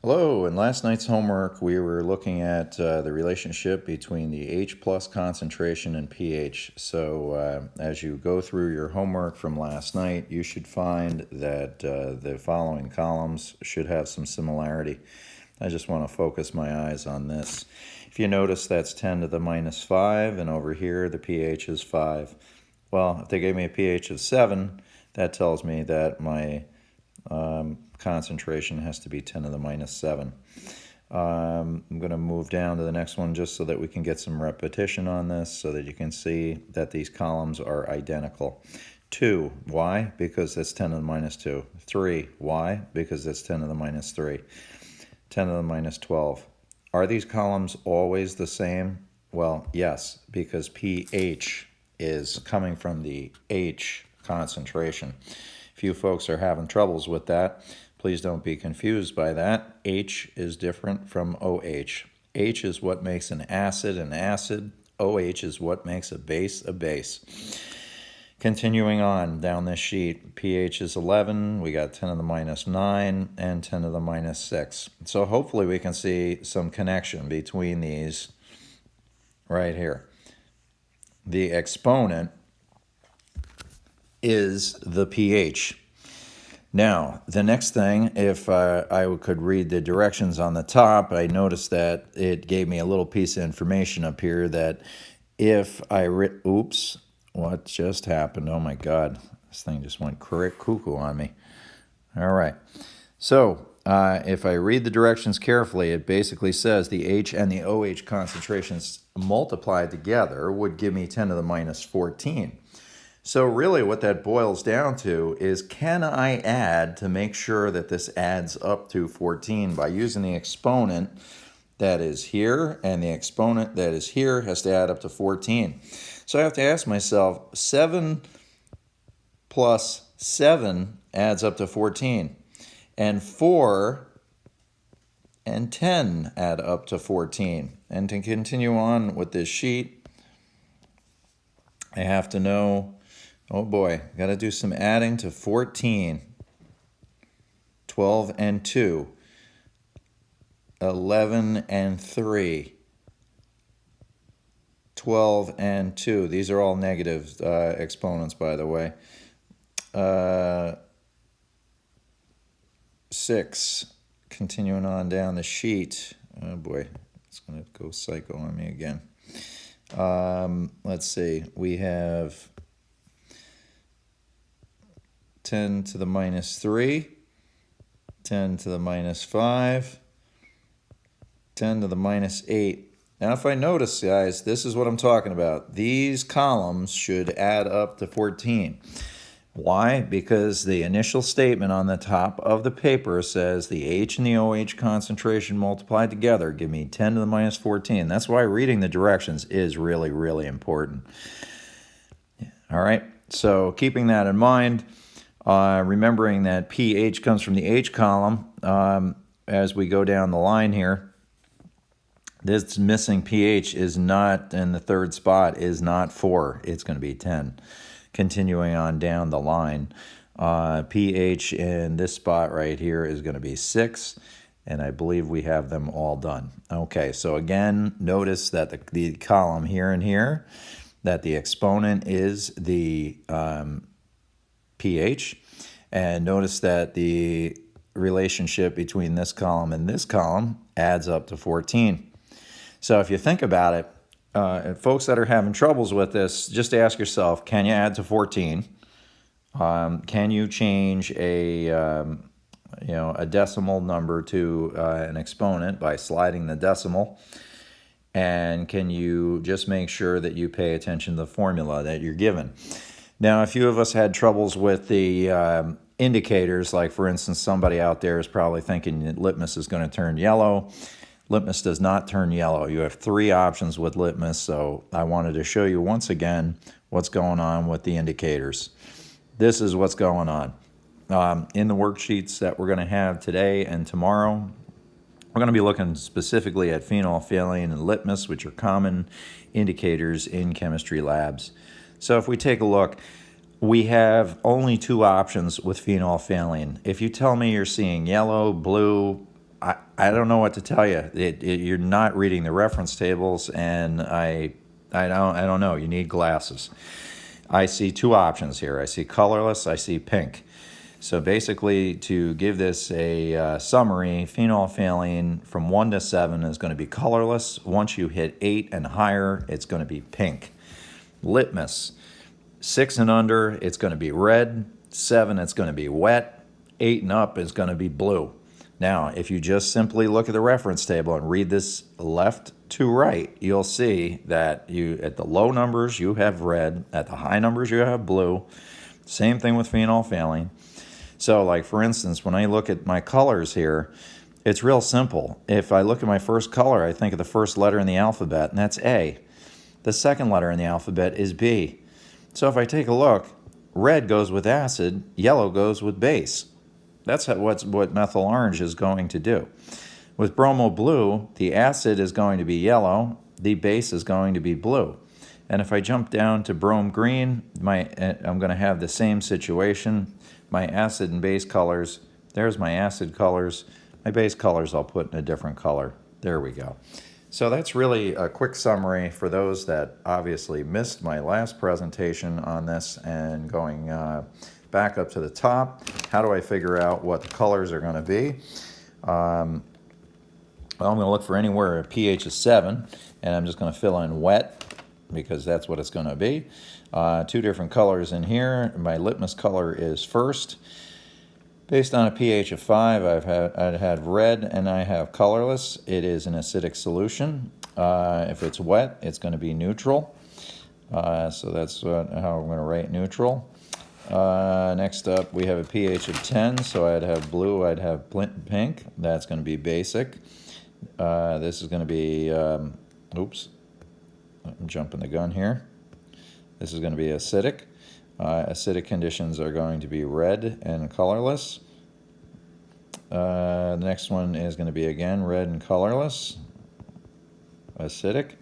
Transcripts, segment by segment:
Hello, in last night's homework we were looking at the relationship between the H plus concentration and pH. So as you go through your homework from last night, you should find that the following columns should have some similarity. I just want to focus my eyes on this. If you notice, that's 10 to the minus 5, and over here the pH is 5. Well, if they gave me a pH of 7, that tells me that my concentration has to be 10 to the minus 7. I'm going to move down to the next one just so that we can get some repetition on this so that you can see that these columns are identical. 2, why? Because that's 10 to the minus 2. 3, why? Because that's 10 to the minus 3. 10 to the minus 12. Are these columns always the same? Well, yes, because pH is coming from the H concentration. If you folks are having troubles with that, please don't be confused by that. H is different from OH. H is what makes an acid an acid. OH is what makes a base a base. Continuing on down this sheet, pH is 11, we got 10 to the minus 9, and 10 to the minus 6. So hopefully we can see some connection between these right here. The exponent is the pH. Now, the next thing, if I could read the directions on the top, I noticed that it gave me a little piece of information up here that if I oops, what just happened? Oh my God, this thing just went cuckoo on me. All right, so if I read the directions carefully, it basically says the H and the OH concentrations multiplied together would give me 10 to the minus 14. So really what that boils down to is, can I add to make sure that this adds up to 14 by using the exponent that is here, and the exponent that is here has to add up to 14. So I have to ask myself, 7 plus 7 adds up to 14, and 4 and 10 add up to 14. And to continue on with this sheet, I have to know, oh boy, got to do some adding to 14. 12 and 2. 11 and 3. 12 and 2. These are all negative exponents, by the way. 6. Continuing on down the sheet. Oh boy, it's going to go psycho on me again. Let's see. We have 10 to the minus 3, 10 to the minus 5, 10 to the minus 8. Now if I notice, guys, this is what I'm talking about. These columns should add up to 14. Why? Because the initial statement on the top of the paper says the H and the OH concentration multiplied together give me 10 to the minus 14. That's why reading the directions is really, really important. All right, so keeping that in mind, remembering that pH comes from the H column, as we go down the line here, this missing pH is not in the third spot, is not 4. It's going to be 10. Continuing on down the line, pH in this spot right here is going to be 6, and I believe we have them all done. Okay, so again, notice that the column here and here, that the exponent is the pH, and notice that the relationship between this column and this column adds up to 14. So if you think about it, folks that are having troubles with this, just ask yourself, can you add to 14? Can you change a decimal number to an exponent by sliding the decimal? And can you just make sure that you pay attention to the formula that you're given? Now, a few of us had troubles with the indicators, like for instance, somebody out there is probably thinking that litmus is going to turn yellow. Litmus does not turn yellow. You have 3 options with litmus, so I wanted to show you once again what's going on with the indicators. This is what's going on. In the worksheets that we're going to have today and tomorrow, we're going to be looking specifically at phenolphthalein and litmus, which are common indicators in chemistry labs. So if we take a look, we have only 2 options with phenolphthalein. If you tell me you're seeing yellow, blue, I don't know what to tell you. You're not reading the reference tables, and I don't know. You need glasses. I see two options here. I see colorless, I see pink. So basically, to give this a summary, phenolphthalein from 1 to 7 is going to be colorless. Once you hit 8 and higher, it's going to be pink. Litmus, 6 and under, it's going to be red. 7, it's going to be wet. 8 and up is going to be blue. Now, if you just simply look at the reference table and read this left to right, you'll see that at the low numbers you have red, at the high numbers you have blue. Same thing with phenolphthalein. So, like for instance, when I look at my colors here, it's real simple. If I look at my first color, I think of the first letter in the alphabet, and that's A. The second letter in the alphabet is B. So if I take a look, red goes with acid, yellow goes with base. That's what methyl orange is going to do. With bromo blue, the acid is going to be yellow, the base is going to be blue. And if I jump down to brome green, I'm going to have the same situation. My acid and base colors, there's my acid colors. My base colors I'll put in a different color. There we go. So that's really a quick summary for those that obviously missed my last presentation on this, and going back up to the top. How do I figure out what the colors are going to be? Well, I'm going to look for anywhere a pH of 7, and I'm just going to fill in wet because that's what it's going to be. Two different colors in here. My litmus color is first. Based on a pH of 5, I'd had red and I have colorless. It is an acidic solution. If it's wet, it's going to be neutral. So that's how I'm going to rate neutral. Next up, we have a pH of 10, so I'd have blue, I'd have pink. That's going to be basic. This is going to be, oops, I'm jumping the gun here. This is going to be acidic. Acidic conditions are going to be red and colorless. The next one is going to be, again, red and colorless. Acidic.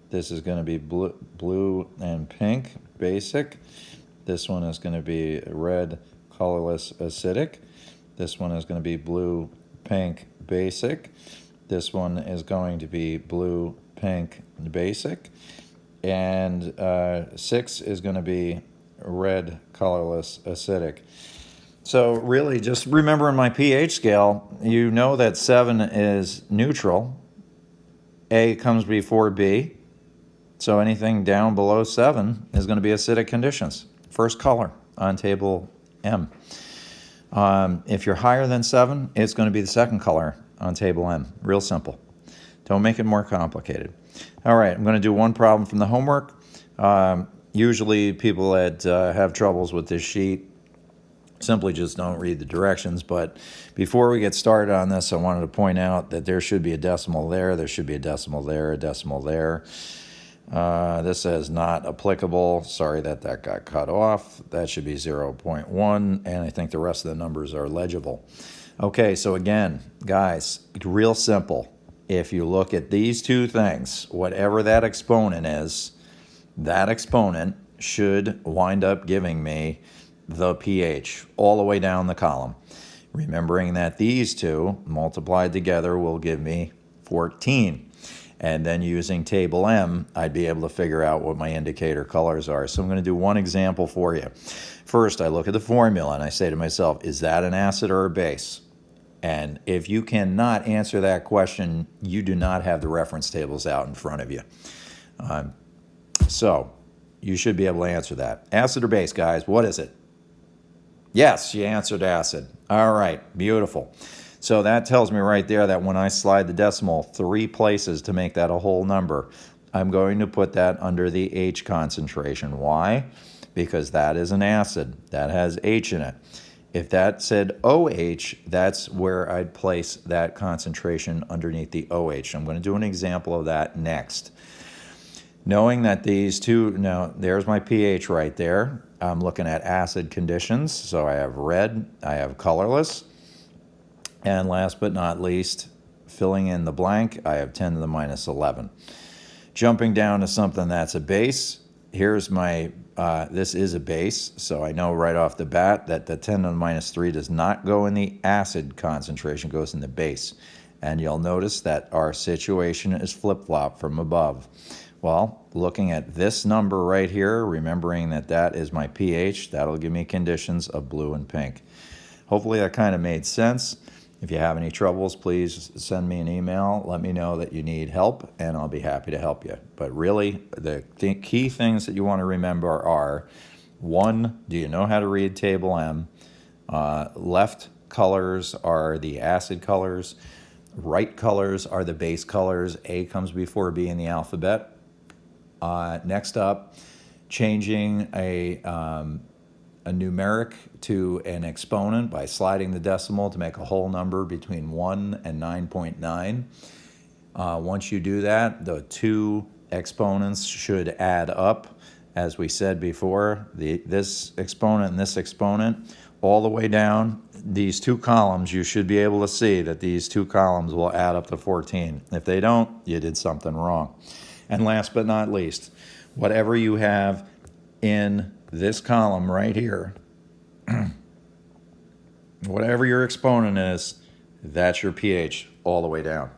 This is going to be blue and pink, basic. This one is going to be red, colorless, acidic. This one is going to be blue, pink, basic. This one is going to be blue, pink, basic. And 6 is going to be red, colorless, acidic. So really, just remembering my pH scale, you know that 7 is neutral. A comes before B. So anything down below 7 is going to be acidic conditions. First color on table M. If you're higher than 7, it's going to be the second color on table M. Real simple. Don't make it more complicated. All right, I'm going to do one problem from the homework. Usually people that have troubles with this sheet simply just don't read the directions. But before we get started on this, I wanted to point out that there should be a decimal there. There should be a decimal there, a decimal there. This says not applicable. Sorry that got cut off. That should be 0.1, and I think the rest of the numbers are legible. Okay, so again, guys, real simple. If you look at these two things, whatever that exponent is, that exponent should wind up giving me the pH all the way down the column. Remembering that these two multiplied together will give me 14. And then using table M, I'd be able to figure out what my indicator colors are. So I'm going to do one example for you. First, I look at the formula and I say to myself, is that an acid or a base? And if you cannot answer that question, you do not have the reference tables out in front of you. So you should be able to answer that. Acid or base, guys, what is it? Yes, you answered acid. All right, beautiful. So that tells me right there that when I slide the decimal 3 places to make that a whole number, I'm going to put that under the H concentration. Why? Because that is an acid. That has H in it. If that said OH, that's where I'd place that concentration underneath the OH. I'm going to do an example of that next. Knowing that these two, now there's my pH right there. I'm looking at acid conditions. So I have red, I have colorless. And last but not least, filling in the blank, I have 10 to the minus 11. Jumping down to something that's a base, here's my, this is a base, so I know right off the bat that the 10 to the minus 3 does not go in the acid concentration, goes in the base. And you'll notice that our situation is flip-flop from above. Well, looking at this number right here, remembering that that is my pH, that'll give me conditions of blue and pink. Hopefully that kind of made sense. If you have any troubles, please send me an email. Let me know that you need help, and I'll be happy to help you. But really, the key things that you want to remember are, 1, do you know how to read Table M? Left colors are the acid colors. Right colors are the base colors. A comes before B in the alphabet. Next up, changing a numeric to an exponent by sliding the decimal to make a whole number between 1 and 9.9. Once you do that, the two exponents should add up. As we said before, this exponent and this exponent, all the way down these two columns, you should be able to see that these two columns will add up to 14. If they don't, you did something wrong. And last but not least, whatever you have in this column right here, whatever your exponent is, that's your pH all the way down.